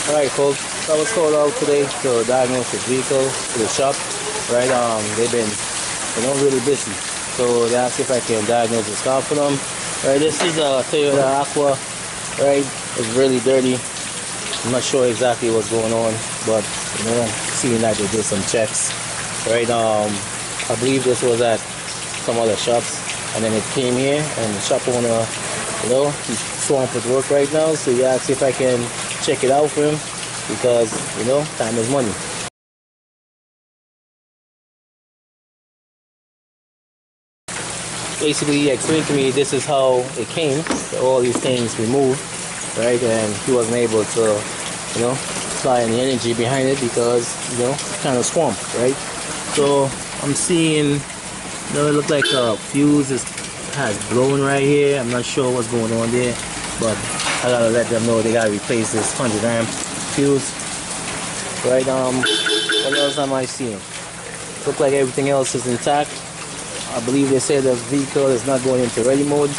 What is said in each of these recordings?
Alright folks, I was called out today to diagnose this vehicle to the shop. Right, they've been, really busy. So they asked if I can diagnose this car for them. Right, this is a Toyota Aqua. Right, it's really dirty. I'm not sure exactly what's going on, but seeing that they did some checks. Right, I believe this was at some other shops, and then it came here, and the shop owner, he's swamped with work right now, so he asked if I can check it out for him, because time is money. Basically, he explained to me this is how it came, all these things removed, right? And he wasn't able to apply any energy behind it because kind of swamped, right? So I'm seeing it looked like a fuse has blown right here. I'm not sure what's going on there, but I gotta let them know they gotta replace this 100 amp fuse. Right, what else am I seeing? Look like everything else is intact. I believe they said the vehicle is not going into ready mode.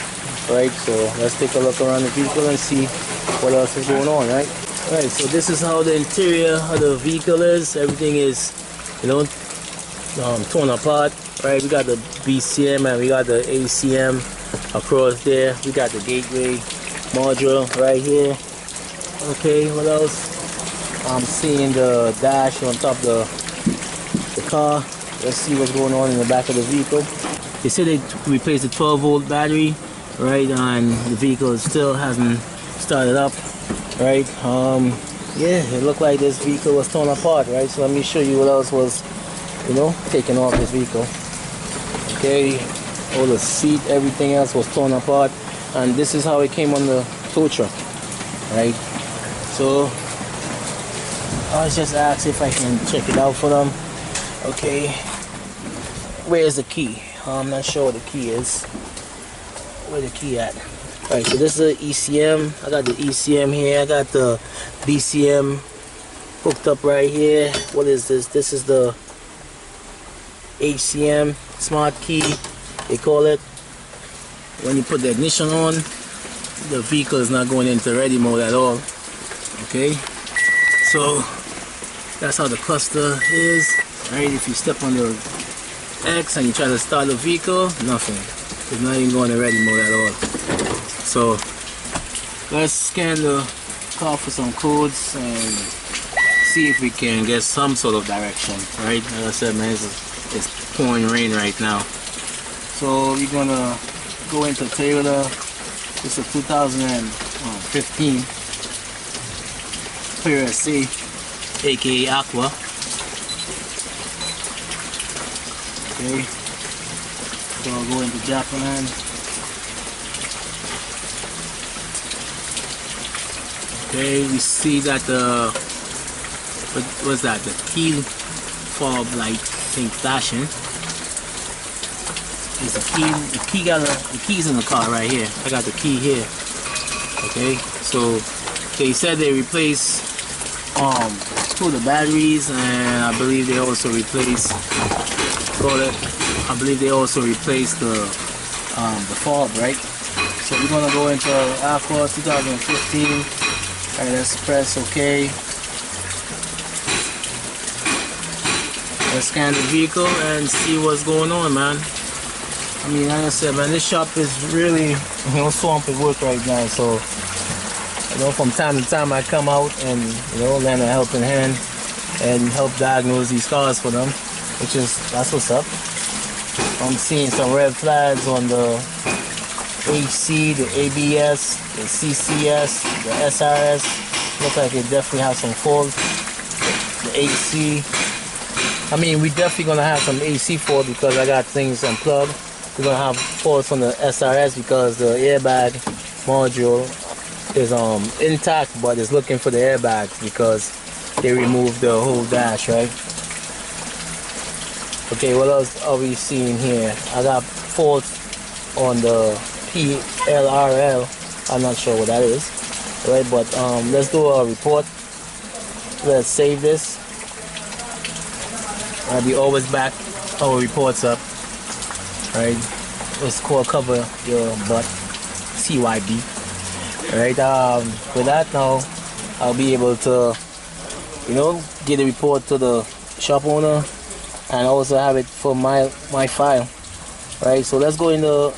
Right, so let's take a look around the vehicle and see what else is going on, right? Alright, so this is how the interior of the vehicle is. Everything is, torn apart. Right, we got the BCM and we got the ACM across there. We got the gateway module right here. Okay, what else? I'm seeing the dash on top of the car. Let's see what's going on in the back of the vehicle. They said they replaced the 12-volt battery, right, and the vehicle still hasn't started up, right? Yeah, it looked like this vehicle was torn apart, right? So let me show you what else was, taken off this vehicle. Okay, all the seat, everything else was torn apart, and this is how it came on the tow truck, right? So I was just asked if I can check it out for them. Okay, where's the key? I'm not sure what the key is. Where the key at? Alright, so this is the ECM. I got the ECM here. I got the BCM hooked up right here. What is this? This is the HCM smart key, they call it. When you put the ignition on, the vehicle is not going into ready mode at all. Okay, so that's how the cluster is. Right, if you step on the X and you try to start the vehicle, nothing. It's not even going to ready mode at all. So let's scan the car for some codes and see if we can get some sort of direction. Right, as I said, man, it's pouring rain right now. So we're gonna go into Toyota. It's a 2015 Prius C, aka Aqua. Okay, so I'll go into Japan. Okay, we see that the what was that? The key fob light thing flashing. Is the keys in the car right here. I got the key here. Okay, so they said they replaced two of the batteries, and I believe they also replaced the fob, right? So we're gonna go into Aqua 2015. Alright, let's press OK. Let's scan the vehicle and see what's going on, man. I mean, like I said, man, this shop is really, swamped with work right now. So, from time to time I come out and, lend a helping hand and help diagnose these cars for them, that's what's up. I'm seeing some red flags on the HC, the ABS, the CCS, the SRS. Look like it definitely has some faults. The AC. I mean, we definitely gonna have some AC fault because I got things unplugged. We're gonna have faults on the SRS because the airbag module is intact, but it's looking for the airbags because they removed the whole dash, right? Okay, what else are we seeing here? I got faults on the PLRL. I'm not sure what that is, right? But let's do a report. Let's save this. We always back our reports up, right? Let's cover your butt, CYB, right? With that now, I'll be able to, you know, get a report to the shop owner and also have it for my file. Right, so let's go into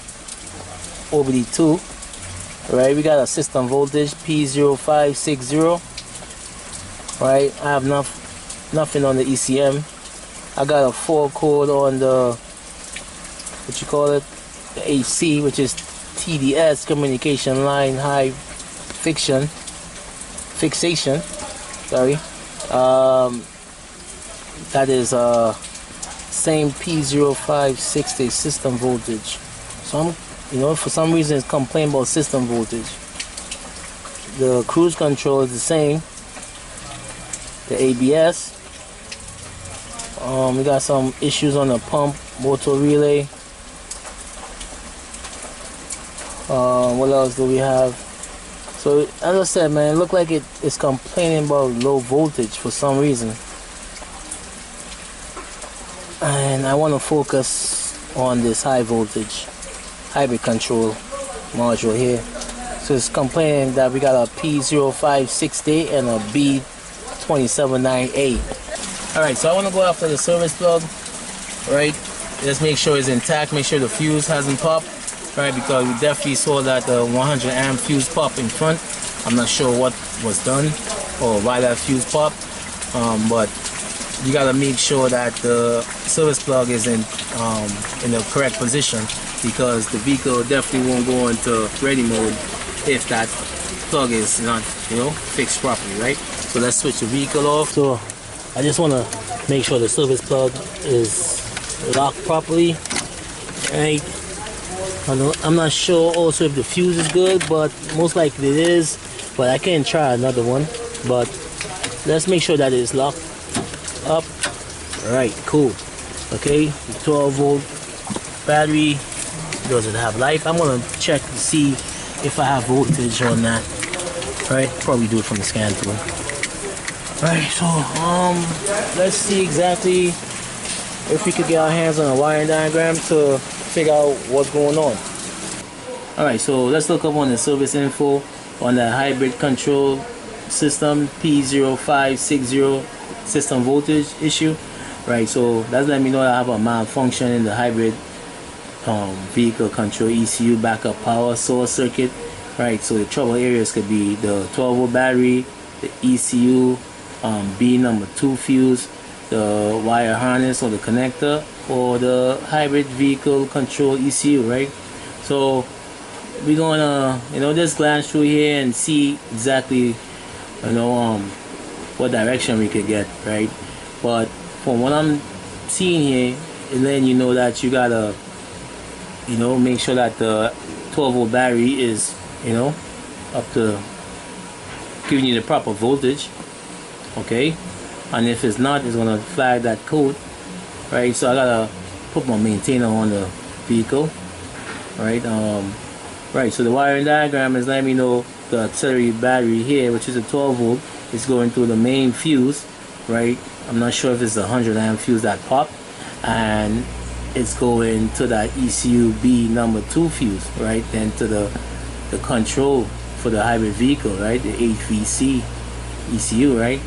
OBD2. Right, we got a system voltage P0560. Right, I have nothing on the ECM. I got a 4 code on the, what you call it, the HC, which is TDS, communication line high fixation. Sorry, that is same P0560 system voltage. So I'm, you know, for some reason it's complaining about system voltage. The cruise control is the same. The ABS. We got some issues on the pump, motor relay. What else do we have? So as I said, man, it looked like it is complaining about low voltage for some reason. And I want to focus on this high voltage hybrid control module here. So it's complaining that we got a P0560 and a B2798. Alright, so I want to go after the service plug. Right, just make sure it's intact, make sure the fuse hasn't popped. Right, because we definitely saw that the 100 amp fuse pop in front. I'm not sure what was done or why that fuse popped, but you gotta make sure that the service plug is in the correct position, because the vehicle definitely won't go into ready mode if that plug is not, you know, fixed properly. Right, so let's switch the vehicle off. So I just want to make sure the service plug is locked properly. Right, I'm not sure also if the fuse is good, but most likely it is. But I can try another one. But let's make sure that it's locked up. Alright, cool. Okay, 12 volt battery. Does it have life? I'm gonna check to see if I have voltage on that. Right, probably do it from the scan tool. Alright, so let's see exactly if we could get our hands on a wiring diagram to figure out what's going on. Alright, so let's look up on the service info on the hybrid control system P0560 system voltage issue. Right, so that's letting me know that I have a malfunction in the hybrid vehicle control ECU backup power source circuit. Right, so the trouble areas could be the 12 volt battery, the ECU B2 fuse, the wire harness or the connector, or the hybrid vehicle control ECU. Right, so we're gonna, you know, just glance through here and see exactly, you know, what direction we could get. Right, but from what I'm seeing here, it's letting you know that you gotta, you know, make sure that the 12 volt battery is, you know, up to giving you the proper voltage. Okay, and if it's not, it's gonna flag that code. Right, so I gotta put my maintainer on the vehicle. Right, right, so the wiring diagram is letting me know the auxiliary battery here, which is a 12 volt, is going through the main fuse. Right, I'm not sure if it's a 100 amp fuse that popped, and it's going to that ECU B2 fuse. Right, then to the control for the hybrid vehicle. Right, the HVC ECU. Right,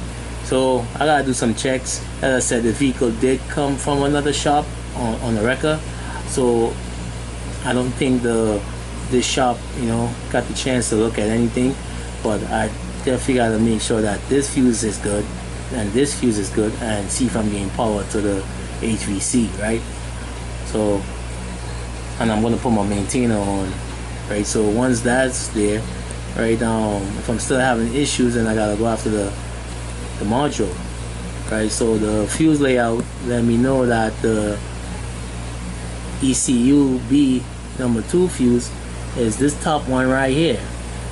so I gotta do some checks. As I said, the vehicle did come from another shop on the wrecker, so I don't think this shop, you know, got the chance to look at anything. But I definitely gotta make sure that this fuse is good and this fuse is good, and see if I'm getting power to the HVC. Right, so, and I'm gonna put my maintainer on. Right, so once that's there, right, if I'm still having issues, then I gotta go after the module. Right, so the fuse layout let me know that the ECU B2 fuse is this top one right here.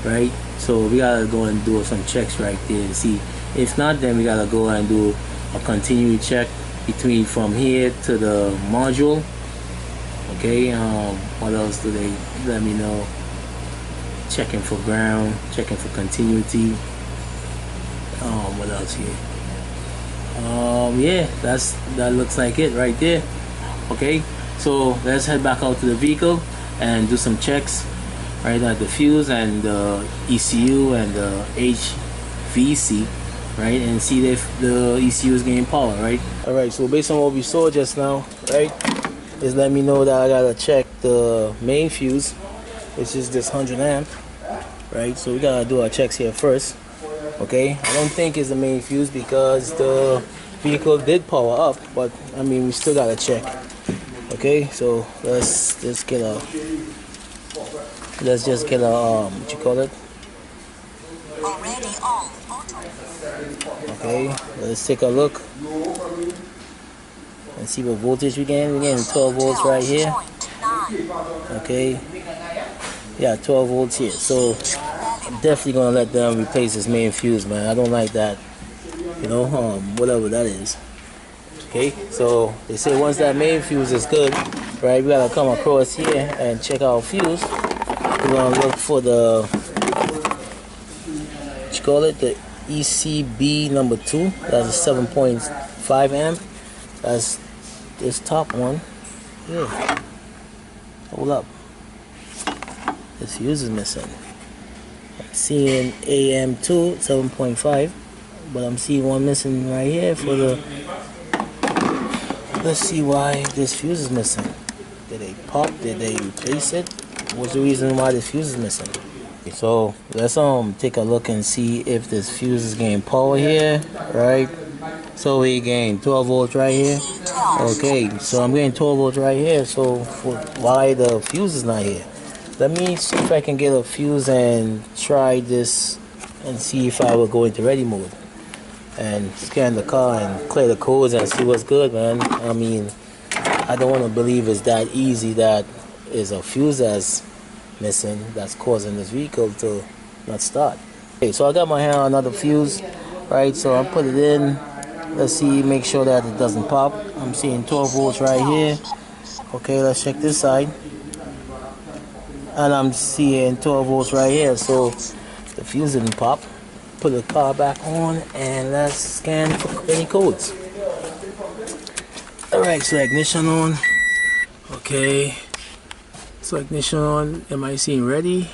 Right, so we gotta go and do some checks right there and see. If not, then we gotta go and do a continuing check between from here to the module. Okay, what else do they let me know? Checking for ground, checking for continuity. What else here? Yeah, that looks like it right there. Okay, so let's head back out to the vehicle and do some checks. Right, at the fuse and the ECU and the HVC VC, right, and see if the ECU is getting power, right? Alright, so based on what we saw just now, right, is let me know that I gotta check the main fuse, which is this 100 amp, right? So we gotta do our checks here first. Okay, I don't think it's the main fuse because the vehicle did power up, but I mean we still gotta check. Okay, so let's just get a what you call it? Already on auto. Okay, let's take a look and see what voltage we're getting. We're getting 12 volts right here. Okay, yeah, 12 volts here. So I'm definitely gonna let them replace this main fuse, man. I don't like that, you know, whatever that is. Okay, so they say once that main fuse is good, right, we gotta come across here and check our fuse. We're gonna look for the, what you call it, the ECB number 2. That's a 7.5 amp. That's this top one. Yeah. Hold up. This fuse is missing. I'm seeing AM2 7.5, but I'm seeing one missing right here for the. Let's see why this fuse is missing. Did they pop? Did they replace it? What's the reason why this fuse is missing? So let's take a look and see if this fuse is getting power here, right? So we gain 12 volts right here. Okay, so I'm getting 12 volts right here. So why the fuse is not here? Let me see if I can get a fuse and try this and see if I will go into ready mode and scan the car and clear the codes and see what's good, man. I mean, I don't want to believe it's that easy that is a fuse that's missing that's causing this vehicle to not start. Okay, so I got my hand on another fuse, right? So I'll put it in. Let's see, make sure that it doesn't pop. I'm seeing 12 volts right here. Okay, let's check this side. And I'm seeing 12 volts right here. So the fuse didn't pop. Put the car back on and let's scan for any codes. Alright, so ignition on. Okay. So ignition on. Am I seeing ready?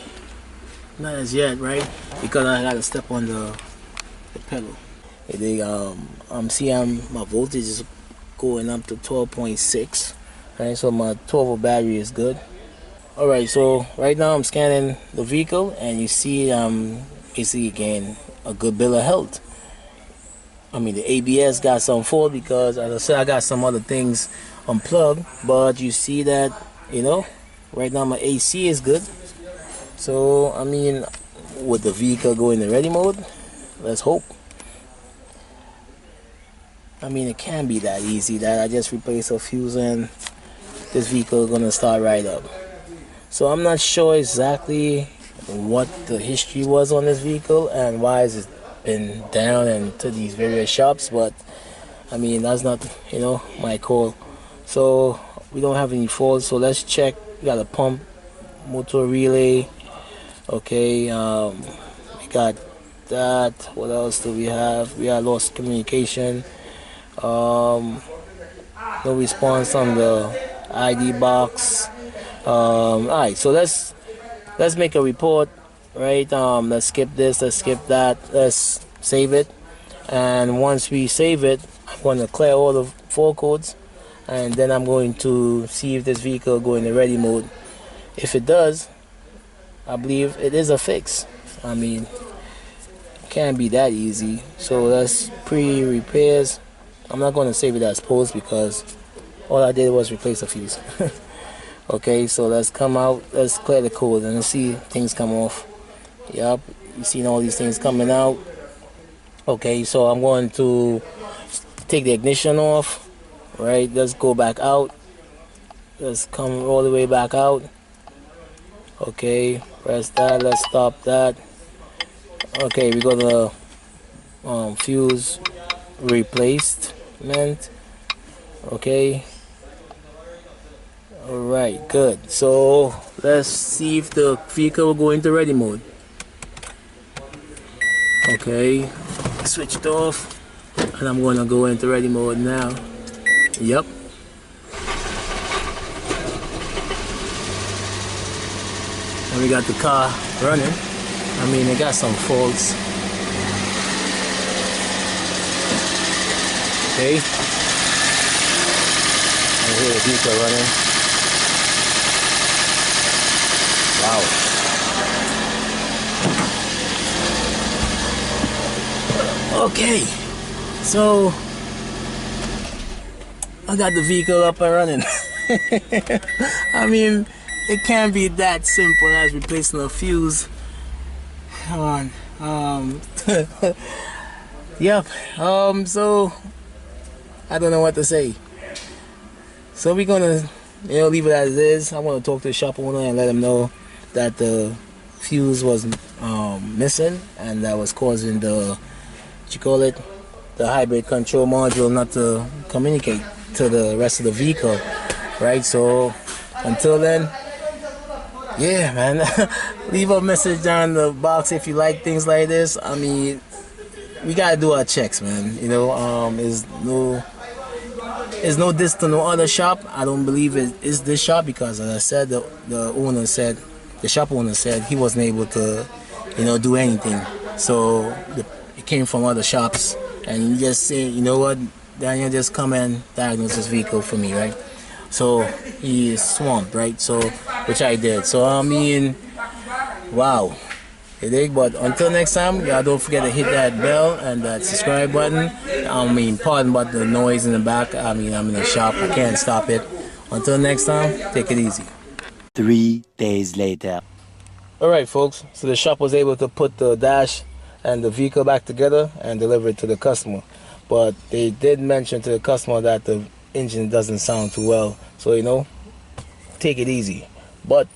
Not as yet, right? Because I gotta step on the pedal. I'm seeing my voltage is going up to 12.6. Right, so my 12 volt battery is good. Alright, so right now I'm scanning the vehicle and you see basically getting a good bill of health. I mean, the ABS got some fault because, as I said, I got some other things unplugged, but you see that, you know, right now my AC is good. So I mean, with the vehicle going in ready mode, let's hope. I mean, it can't be that easy that I just replace a fuse and this vehicle is gonna start right up. So I'm not sure exactly what the history was on this vehicle and why has it been down and to these various shops, but I mean, that's not, you know, my call. So we don't have any faults, so let's check. We got a pump, motor relay. Okay, we got that. What else do we have? We got lost communication. No response on the ID box. Alright, so let's make a report, right? Let's skip this, let's skip that, let's save it, and once we save it, I'm going to clear all the fault codes, and then I'm going to see if this vehicle go into ready mode. If it does, I believe it is a fix. I mean, it can't be that easy. So let's pre-repairs. I'm not going to save it as post because all I did was replace a fuse. Okay, so let's come out, let's clear the code and let's see things come off. Yep, you seen all these things coming out. Okay, so I'm going to take the ignition off, right? Let's go back out. Let's come all the way back out. Okay, press that, let's stop that. Okay, we got the fuse replacement. Okay. Alright, good. So let's see if the vehicle will go into ready mode. Okay, switched off, and I'm going to go into ready mode now. Yep. And we got the car running. I mean, it got some faults. Okay. And here the vehicle running. Wow. Okay. So I got the vehicle up and running. I mean, it can't be that simple as replacing a fuse. Come on. Yep. So I don't know what to say. So we're gonna, leave it as it is. I want to talk to the shop owner and let him know that the fuse was missing, and that was causing the, the hybrid control module not to communicate to the rest of the vehicle, right? So until then, yeah, man, leave a message down in the box if you like things like this. I mean, we gotta do our checks, man. There's no diss to no other shop. I don't believe it is this shop because, as I said, the shop owner said he wasn't able to, do anything. So it came from other shops, and he just said, you know what, Daniel, just come and diagnose this vehicle for me, right? So he is swamped, right? So, which I did. So I mean, wow. But until next time, y'all don't forget to hit that bell and that subscribe button. I mean, pardon about the noise in the back. I mean, I'm in the shop. I can't stop it. Until next time, take it easy. 3 days later. Alright, folks. So the shop was able to put the dash and the vehicle back together and deliver it to the customer. But they did mention to the customer that the engine doesn't sound too well. So, take it easy. But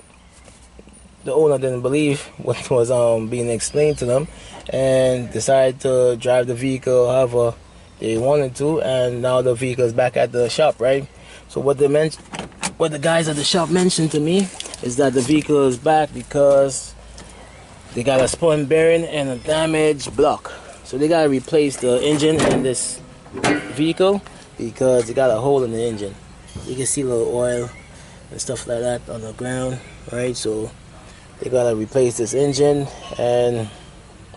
the owner didn't believe what was being explained to them and decided to drive the vehicle however they wanted to, and now the vehicle is back at the shop, right? So what the guys at the shop mentioned to me is that the vehicle is back because they got a spun bearing and a damaged block. So they got to replace the engine in this vehicle because it got a hole in the engine. You can see a little oil and stuff like that on the ground, right? So they gotta replace this engine, and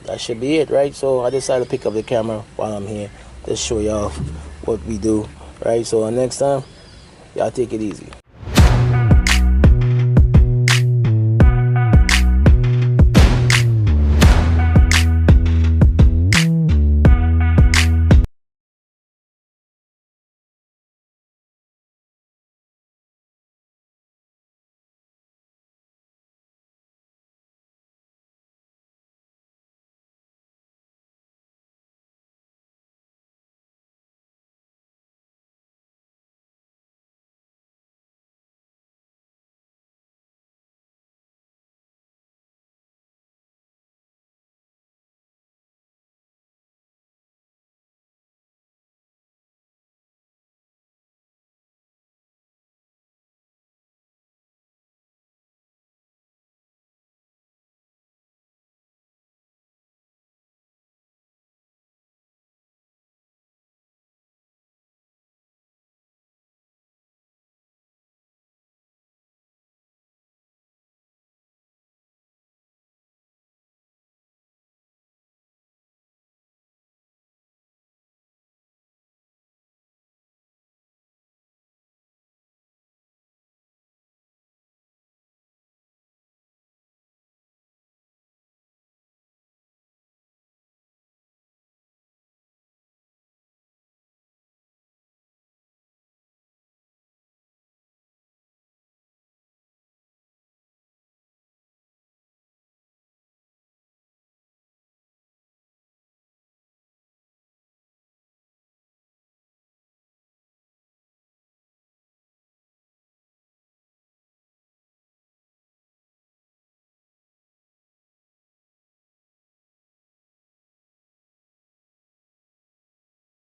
that should be it, right? So I decided to pick up the camera while I'm here, just show y'all what we do, right? So next time, y'all take it easy.